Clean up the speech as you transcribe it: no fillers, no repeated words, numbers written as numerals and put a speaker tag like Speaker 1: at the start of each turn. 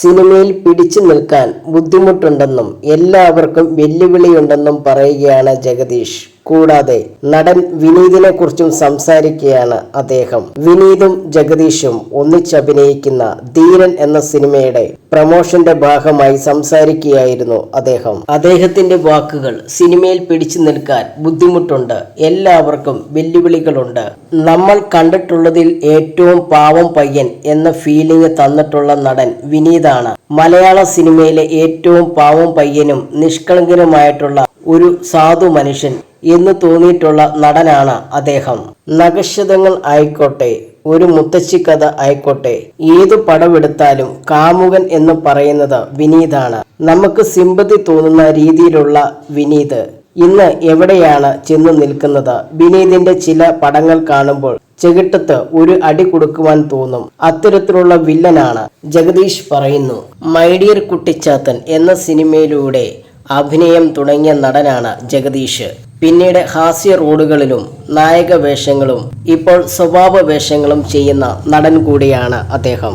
Speaker 1: സിനിമയിൽ പിടിച്ചു നിൽക്കാൻ ബുദ്ധിമുട്ടുണ്ടെന്നും എല്ലാവർക്കും വെല്ലുവിളിയുണ്ടെന്നും പറയുകയാണ് ജഗദീഷ്. കൂടാതെ നടൻ വിനീതിനെ കുറിച്ചും സംസാരിക്കുകയാണ് അദ്ദേഹം. വിനീതും ജഗദീഷും ഒന്നിച്ചഭിനയിക്കുന്ന ധീരൻ എന്ന സിനിമയുടെ പ്രമോഷന്റെ ഭാഗമായി സംസാരിക്കുകയായിരുന്നു അദ്ദേഹം. അദ്ദേഹത്തിന്റെ വാക്കുകൾ: സിനിമയിൽ പിടിച്ചു നിൽക്കാൻ ബുദ്ധിമുട്ടുണ്ട്, എല്ലാവർക്കും വെല്ലുവിളികളുണ്ട്. നമ്മൾ കണ്ടിട്ടുള്ളതിൽ ഏറ്റവും പാവം പയ്യൻ എന്ന ഫീലിംഗ് തന്നിട്ടുള്ള നടൻ വിനീതാണ്. മലയാള സിനിമയിലെ ഏറ്റവും പാവം പയ്യനും നിഷ്കളങ്കനുമായിട്ടുള്ള ഒരു സാധു മനുഷ്യൻ എന്ന് തോന്നിയിട്ടുള്ള നടനാണ് അദ്ദേഹം. നഖശതങ്ങൾ ആയിക്കോട്ടെ, ഒരു മുത്തശ്ശി കഥ ആയിക്കോട്ടെ, ഏതു പടമെടുത്താലും കാമുകൻ എന്ന് പറയുന്നത് വിനീതാണ്. നമുക്ക് സിമ്പതി തോന്നുന്ന രീതിയിലുള്ള വിനീത് ഇന്ന് എവിടെയാണ് ചെന്ന് നിൽക്കുന്നത്? വിനീതിന്റെ ചില പടങ്ങൾ കാണുമ്പോൾ ചെകിട്ടത്ത് ഒരു അടി കൊടുക്കുവാൻ തോന്നും. അത്തരത്തിലുള്ള വില്ലനാണ് ജഗദീഷ് പറയുന്നു. മൈ ഡിയർ കുട്ടിച്ചാത്തൻ എന്ന സിനിമയിലൂടെ അഭിനയം തുടങ്ങിയ നടനാണ് ജഗദീഷ്. പിന്നീട് ഹാസ്യ റോളുകളിലും നായക വേഷങ്ങളും ഇപ്പോൾ സ്വഭാവ വേഷങ്ങളും ചെയ്യുന്ന നടൻ കൂടിയാണ് അദ്ദേഹം.